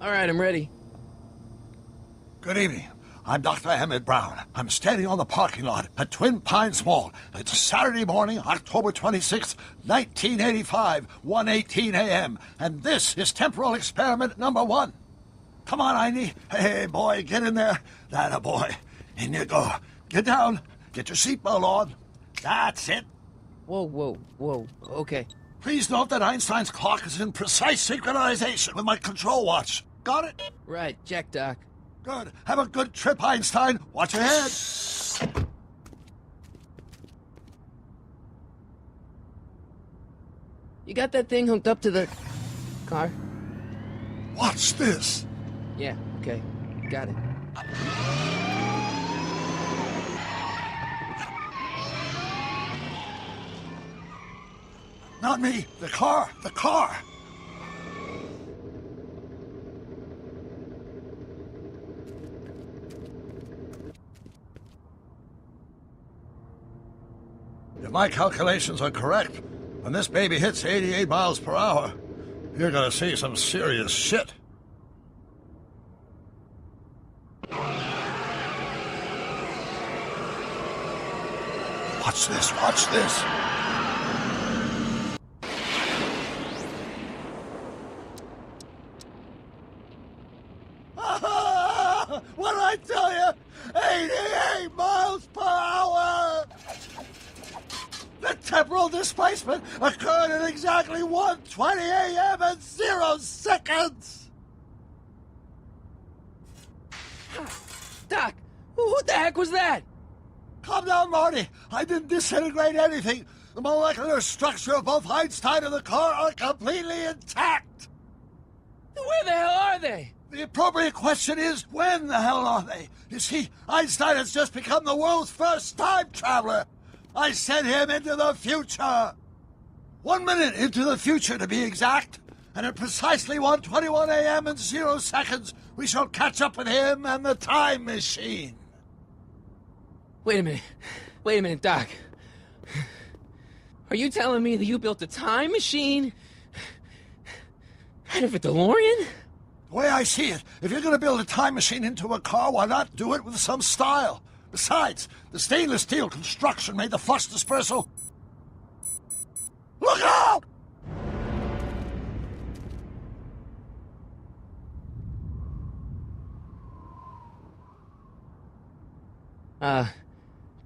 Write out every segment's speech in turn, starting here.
All right, I'm ready. Good evening. I'm Dr. Emmett Brown. I'm standing on the parking lot at Twin Pines Mall. It's Saturday morning, October 26th, 1985, 1:18 a.m. And this is temporal experiment number 1. Come on, Einie. Hey, boy, get in there. That boy. In you go. Get down. Get your seatbelt on. That's it. Whoa. Okay. Please note that Einstein's clock is in precise synchronization with my control watch. Got it? Right, check, Doc. Good. Have a good trip, Einstein. Watch your head. You got that thing hooked up to the car? Watch this. Yeah, okay. Got it. Not me. The car. The car. If my calculations are correct, when this baby hits 88 miles per hour, you're gonna see some serious shit. Watch this, watch this. What did I tell you? 88 miles per hour! The temporal displacement occurred at exactly 1:20 a.m. and 0 seconds! Doc, what the heck was that? Calm down, Marty. I didn't disintegrate anything. The molecular structure of both Einstein and the car are completely intact. Where the hell are they? The appropriate question is, when the hell are they? You see, Einstein has just become the world's first time traveler. I sent him into the future. 1 minute into the future, to be exact. And at precisely 1:21 a.m. and 0 seconds, we shall catch up with him and the time machine. Wait a minute, Doc. Are you telling me that you built a time machine out of a DeLorean? The way I see it, if you're going to build a time machine into a car, why not do it with some style? Besides, the stainless steel construction made the flux dispersal. Look out!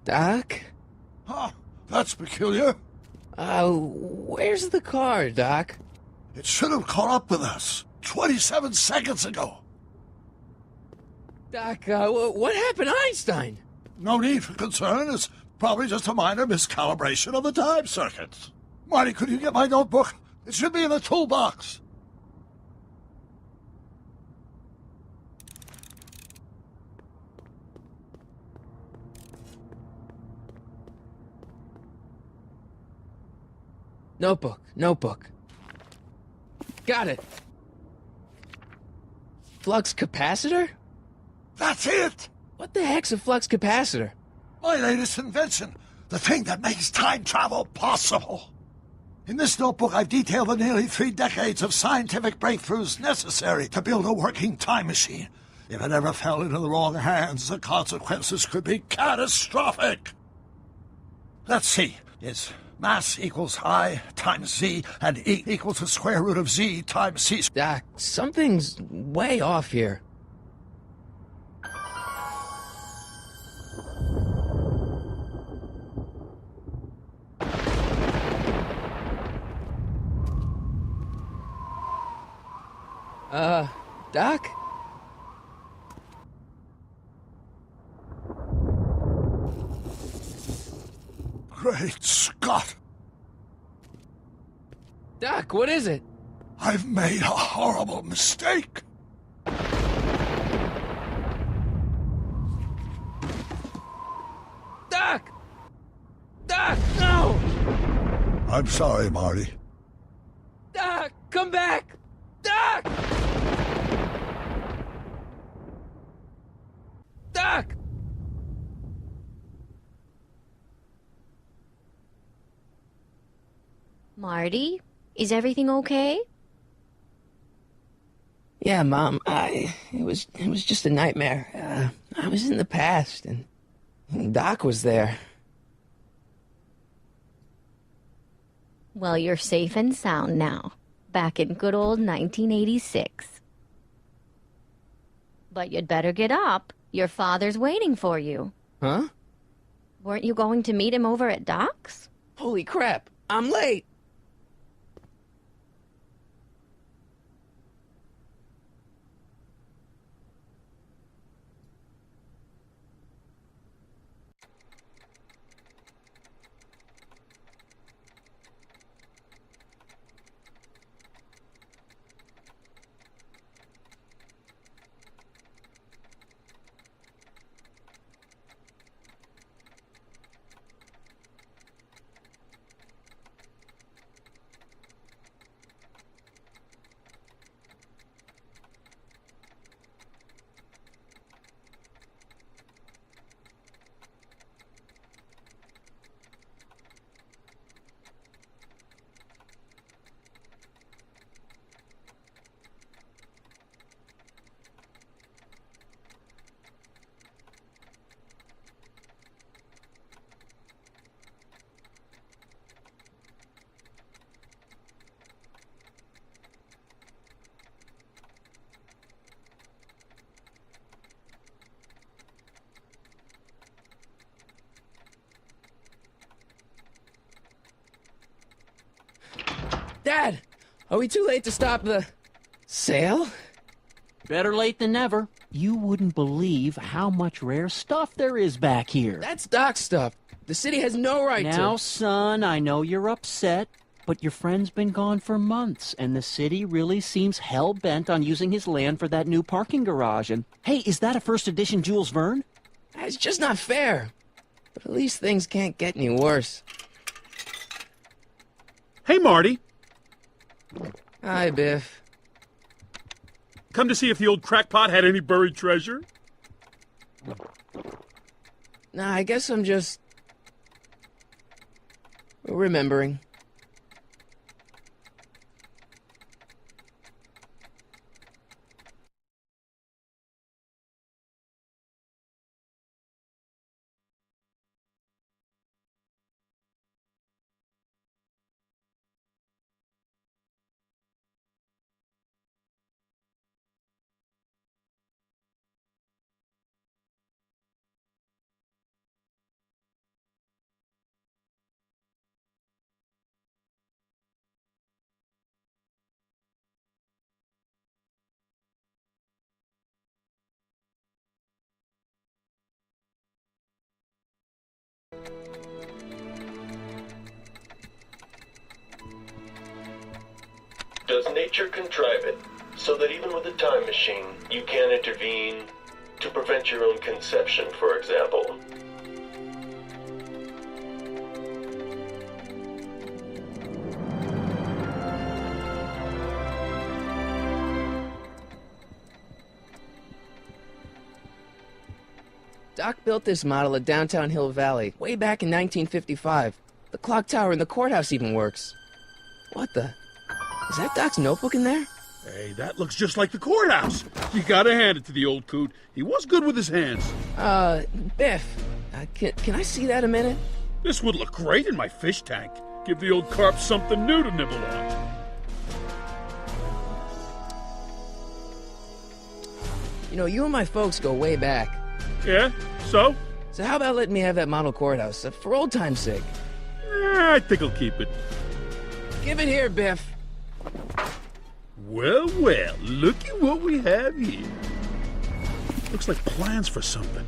Doc? Huh, that's peculiar. Where's the car, Doc? It should have caught up with us 27 seconds ago. Doc, what happened to Einstein? No need for concern. It's probably just a minor miscalibration of the time circuits. Marty, could you get my notebook? It should be in the toolbox. Notebook. Got it. Flux capacitor? That's it! What the heck's a flux capacitor? My latest invention. The thing that makes time travel possible. In this notebook, I've detailed the nearly 3 decades of scientific breakthroughs necessary to build a working time machine. If it ever fell into the wrong hands, the consequences could be catastrophic. Let's see. It's mass equals I times Z, and E equals the square root of Z times C. Doc, something's way off here. Doc? Great Scott! Doc, what is it? I've made a horrible mistake! Doc! Doc, no! I'm sorry, Marty. Doc, come back! Doc! Doc! Marty, is everything okay? Yeah, Mom, it was just a nightmare. I was in the past, and Doc was there. Well, you're safe and sound now, back in good old 1986. But you'd better get up. Your father's waiting for you. Huh? Weren't you going to meet him over at Doc's? Holy crap, I'm late! Dad, are we too late to stop the sale? Better late than never. You wouldn't believe how much rare stuff there is back here. That's Doc's stuff. The city has no right to... Now, son, I know you're upset, but your friend's been gone for months, and the city really seems hell-bent on using his land for that new parking garage. And, hey, is that a first edition Jules Verne? It's just not fair. But at least things can't get any worse. Hey, Marty. Hi, Biff. Come to see if the old crackpot had any buried treasure? Nah, I guess I'm just... remembering. Does nature contrive it so that even with a time machine, you can intervene to prevent your own conception, for example? Doc built this model at downtown Hill Valley, way back in 1955. The clock tower in the courthouse even works. What the... Is that Doc's notebook in there? Hey, that looks just like the courthouse. You gotta hand it to the old coot. He was good with his hands. Biff, can I see that a minute? This would look great in my fish tank. Give the old carp something new to nibble on. You know, you and my folks go way back. Yeah? So? So how about letting me have that model courthouse, for old time's sake? I think I'll keep it. Give it here, Biff. Well, well, look at what we have here. Looks like plans for something.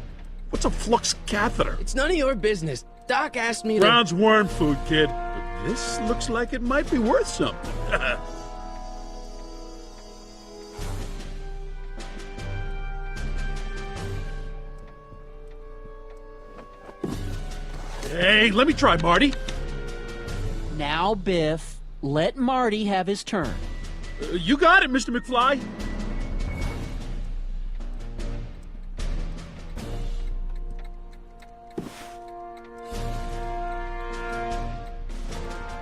What's a flux catheter? It's none of your business. Doc asked me to... Brown's worm food, kid. But this looks like it might be worth something. Hey, let me try, Marty. Now, Biff, let Marty have his turn. You got it, Mr. McFly.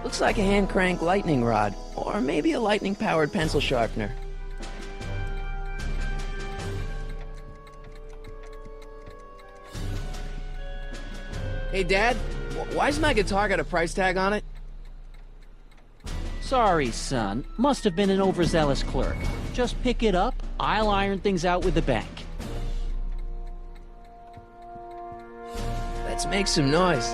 Looks like a hand crank lightning rod, or maybe a lightning-powered pencil sharpener. Hey, Dad, why's my guitar got a price tag on it? Sorry, son. Must have been an overzealous clerk. Just pick it up. I'll iron things out with the bank. Let's make some noise.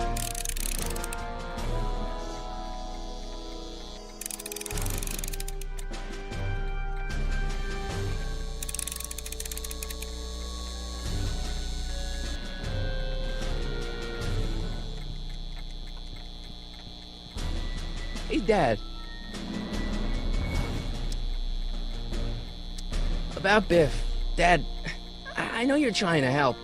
Hey, Dad. About Biff. Dad, I know you're trying to help.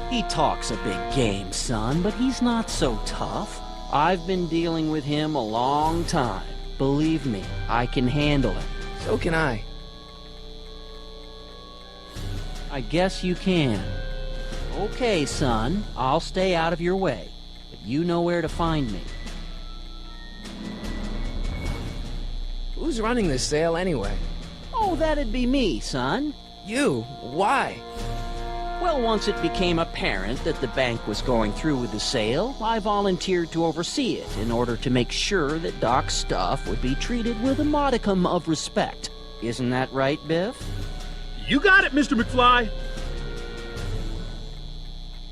He talks a big game, son, but he's not so tough. I've been dealing with him a long time. Believe me, I can handle it. So can I. I guess you can. Okay, son, I'll stay out of your way, but you know where to find me. Who's running this sale anyway? Oh, that'd be me, son. You? Why? Well, once it became apparent that the bank was going through with the sale, I volunteered to oversee it in order to make sure that Doc's stuff would be treated with a modicum of respect. Isn't that right, Biff? You got it, Mr. McFly.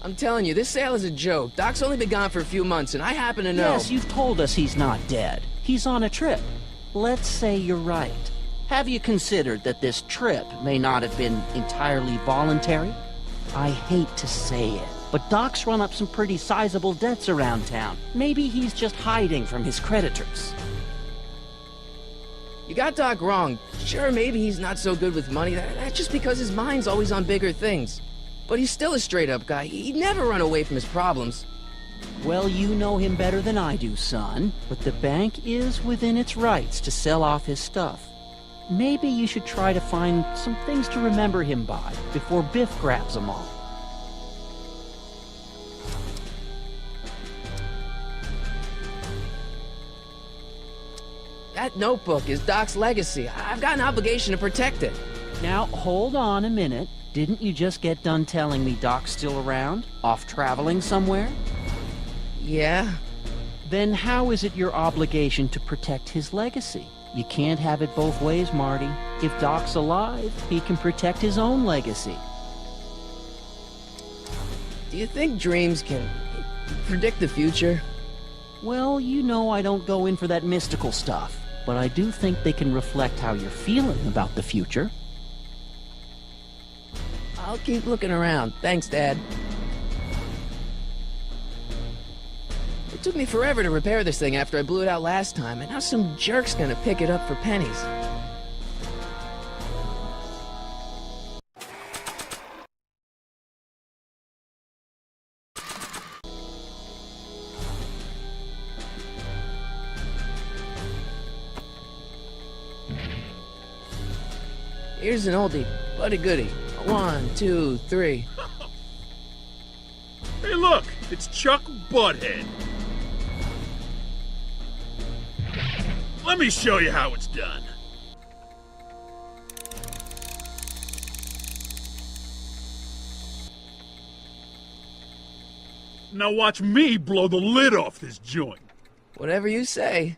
I'm telling you, this sale is a joke. Doc's only been gone for a few months, and I happen to know... Yes, you've told us he's not dead. He's on a trip. Let's say you're right. Have you considered that this trip may not have been entirely voluntary? I hate to say it, but Doc's run up some pretty sizable debts around town. Maybe he's just hiding from his creditors. You got Doc wrong. Sure, maybe he's not so good with money. That's just because his mind's always on bigger things. But he's still a straight-up guy. He'd never run away from his problems. Well, you know him better than I do, son, but the bank is within its rights to sell off his stuff. Maybe you should try to find some things to remember him by before Biff grabs them all. That notebook is Doc's legacy. I've got an obligation to protect it. Now, hold on a minute. Didn't you just get done telling me Doc's still around? Off traveling somewhere? Yeah? Then how is it your obligation to protect his legacy? You can't have it both ways, Marty. If Doc's alive, he can protect his own legacy. Do you think dreams can predict the future? Well, you know I don't go in for that mystical stuff, but I do think they can reflect how you're feeling about the future. I'll keep looking around. Thanks, Dad. It took me forever to repair this thing after I blew it out last time, and now some jerk's gonna pick it up for pennies. Here's an oldie, but a goodie. 1, 2, 3. Hey, look, it's Chuck Butthead. Let me show you how it's done. Now watch me blow the lid off this joint. Whatever you say.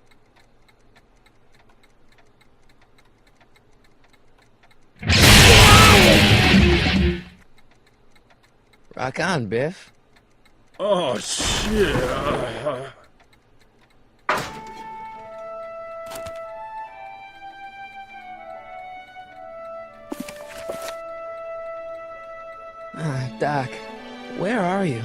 Rock on, Biff. Oh, shit. Doc, where are you?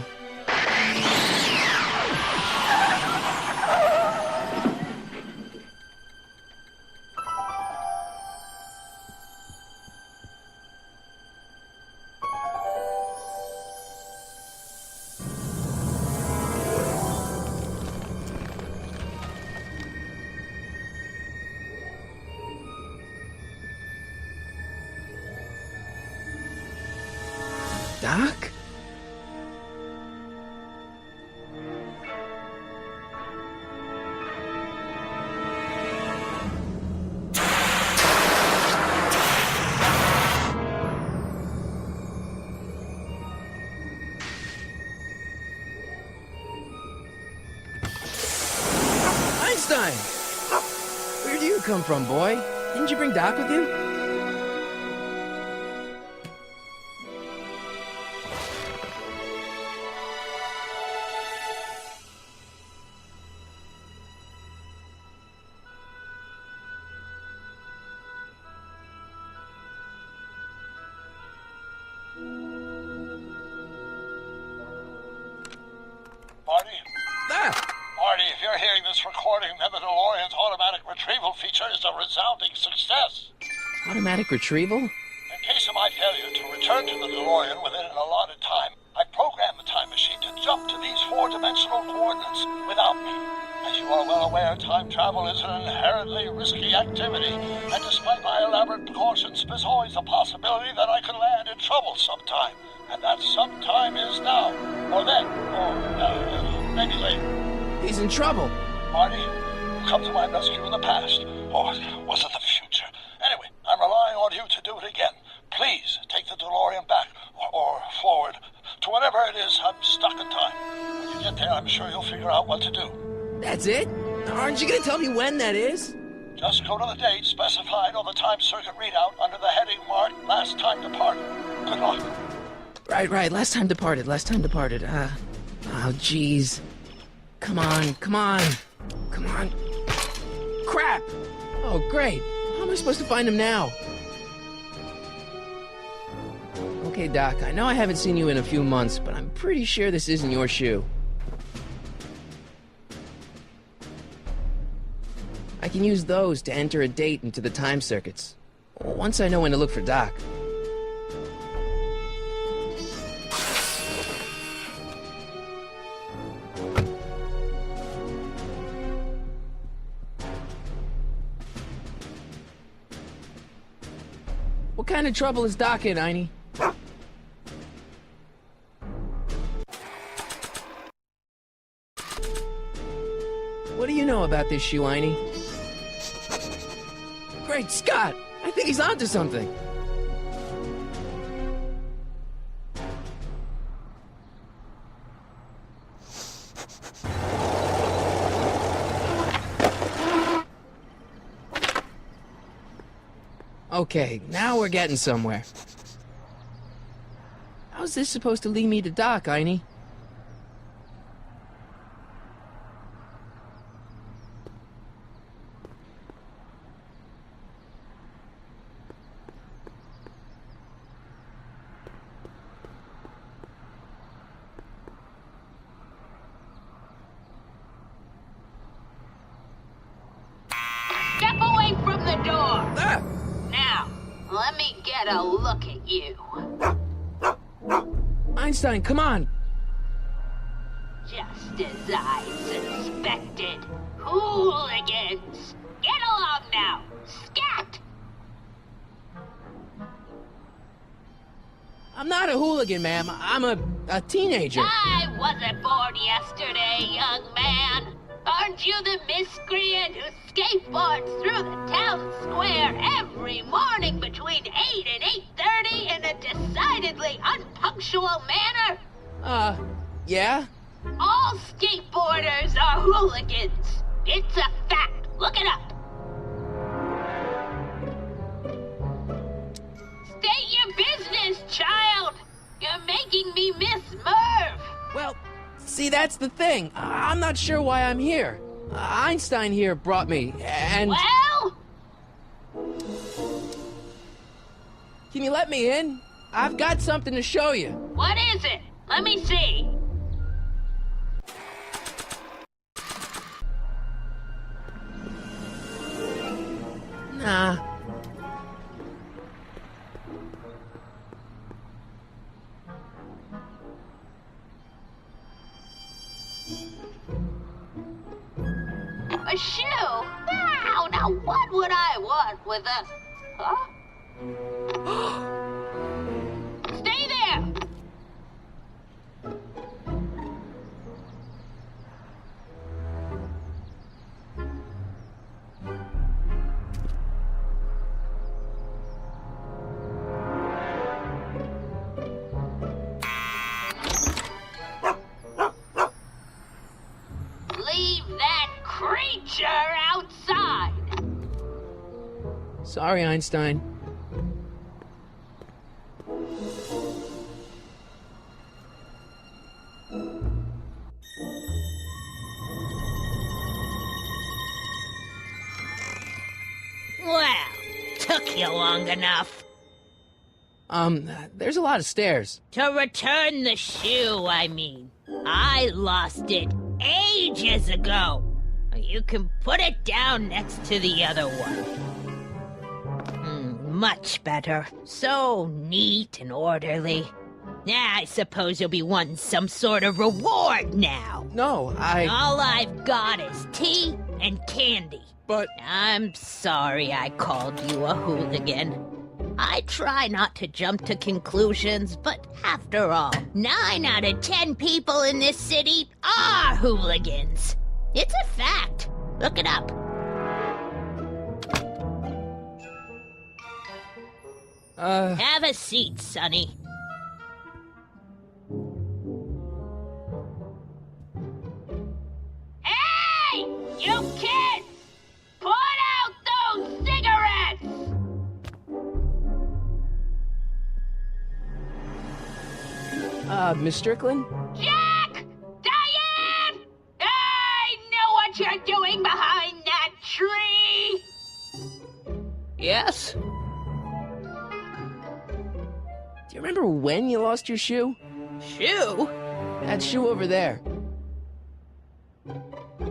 Doc? come from, boy? Didn't you bring Doc with you? Marty? Ah! Marty, if you're hearing this recording, then the DeLorean's automatic retrieval feature is a resounding success. Automatic retrieval? In case of my failure to return to the DeLorean within an allotted time, I programmed the time machine to jump to these four-dimensional coordinates without me. As you are well aware, time travel is an inherently risky activity, and despite my elaborate precautions, there's always a possibility that I could land in trouble sometime. And that sometime is now, or then, or maybe later. He's in trouble. Marty, you come to my rescue in the past, or was it the future? Anyway, I'm relying on you to do it again. Please take the DeLorean back, or forward, to whatever it is. I'm stuck in time. When you get there, I'm sure you'll figure out what to do. That's it? Aren't you gonna tell me when that is? Just go to the date specified on the time circuit readout under the heading marked Last Time Departed. Good luck. Right. Last time departed. Oh, jeez. Come on. Crap! Oh, great. How am I supposed to find him now? Okay, Doc, I know I haven't seen you in a few months, but I'm pretty sure this isn't your shoe. I can use those to enter a date into the time circuits. Once I know when to look for Doc. What kind of trouble is Doc in, Einie? What do you know about this shoe, Einie? Great Scott! I think he's onto something. Okay, now we're getting somewhere. How's this supposed to lead me to Doc, Einie? Step away from the door! Ah! Now, let me get a look at you. Einstein, come on! Just as I suspected. Hooligans! Get along now! Scat! I'm not a hooligan, ma'am. I'm a teenager. I wasn't born yesterday, young man. Aren't you the miscreant who skateboards through the town square every morning between 8 and 8:30 in a decidedly unpunctual manner? Yeah? All skateboarders are hooligans. It's a fact. Look it up. State your business, child. You're making me miss Merv. Well, see, that's the thing. I'm not sure why I'm here. Einstein here brought me, and... Well? Can you let me in? I've got something to show you. What is it? Let me see. Nah. A shoe? Now what would I want with a... Huh? Stay there! Leave that creature outside! Sorry, Einstein. Well, took you long enough. There's a lot of stairs. To return the shoe, I mean. I lost it ages ago. You can put it down next to the other one. Much better. So neat and orderly. I suppose you'll be wanting some sort of reward now. No, All I've got is tea and candy. But... I'm sorry I called you a hooligan. I try not to jump to conclusions, but after all, 9 out of 10 people in this city are hooligans. It's a fact. Look it up. Have a seat, Sonny. Hey! You kids! Put out those cigarettes! Miss Strickland? Jack! Diane! I know what you're doing behind that tree! Yes? Do you remember when you lost your shoe? Shoe? That shoe over there.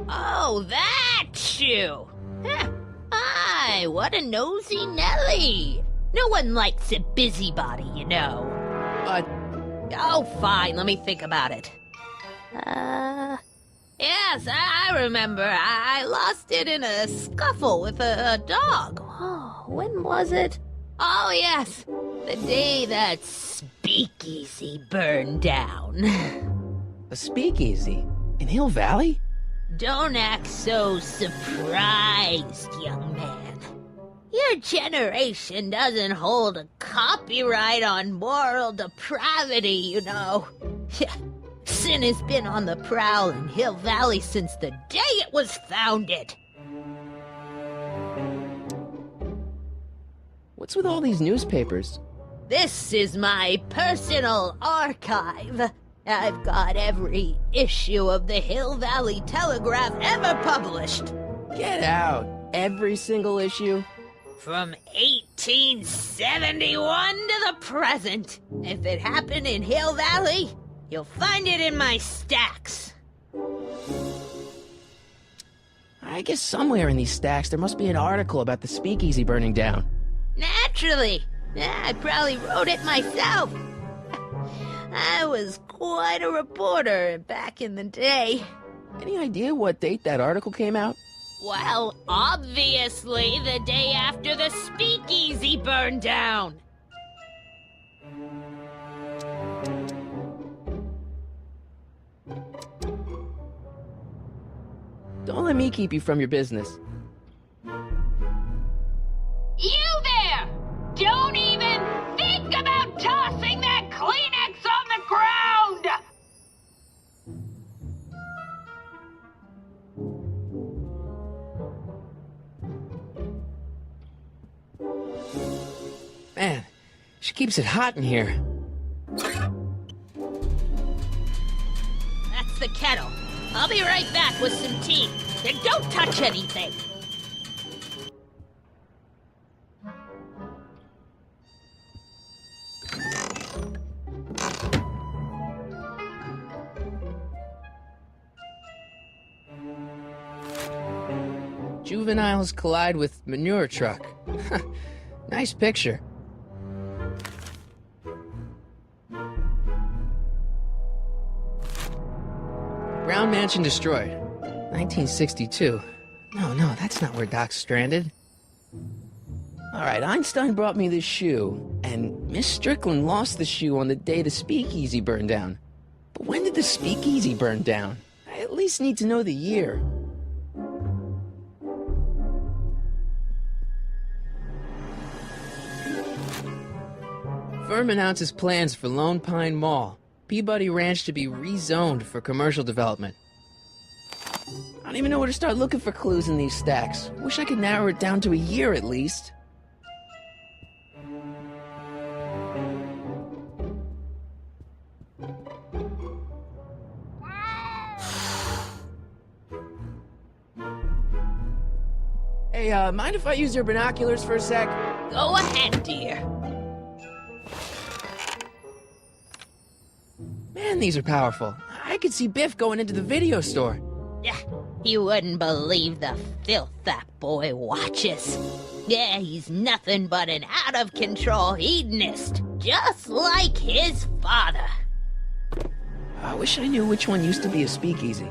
Oh, that shoe! Huh. Aye, what a nosy Nelly! No one likes a busybody, you know. Oh, fine, let me think about it. Yes, I remember. I lost it in a scuffle with a dog. Oh, when was it? Oh, yes, the day that speakeasy burned down. A speakeasy? In Hill Valley? Don't act so surprised, young man. Your generation doesn't hold a copyright on moral depravity, you know. Sin has been on the prowl in Hill Valley since the day it was founded. What's with all these newspapers? This is my personal archive. I've got every issue of the Hill Valley Telegraph ever published. Get out. Every single issue? From 1871 to the present. If it happened in Hill Valley, you'll find it in my stacks. I guess somewhere in these stacks there must be an article about the speakeasy burning down. Naturally. I probably wrote it myself. I was quite a reporter back in the day. Any idea what date that article came out? Well, obviously the day after the speakeasy burned down. Don't let me keep you from your business. You there! Don't even think about tossing that Kleenex on the ground! Man, she keeps it hot in here. That's the kettle. I'll be right back with some tea. And don't touch anything. Juveniles collide with manure truck. Nice picture. Brown Mansion destroyed. 1962. No, that's not where Doc's stranded. Alright, Einstein brought me this shoe, and Miss Strickland lost the shoe on the day the speakeasy burned down. But when did the speakeasy burn down? I at least need to know the year. Firm announces plans for Lone Pine Mall, Peabody Ranch to be rezoned for commercial development. I don't even know where to start looking for clues in these stacks. Wish I could narrow it down to a year at least. Hey, mind if I use your binoculars for a sec? Go ahead, dear. Man, these are powerful. I could see Biff going into the video store. You wouldn't believe the filth that boy watches. Yeah, he's nothing but an out-of-control hedonist, just like his father. I wish I knew which one used to be a speakeasy.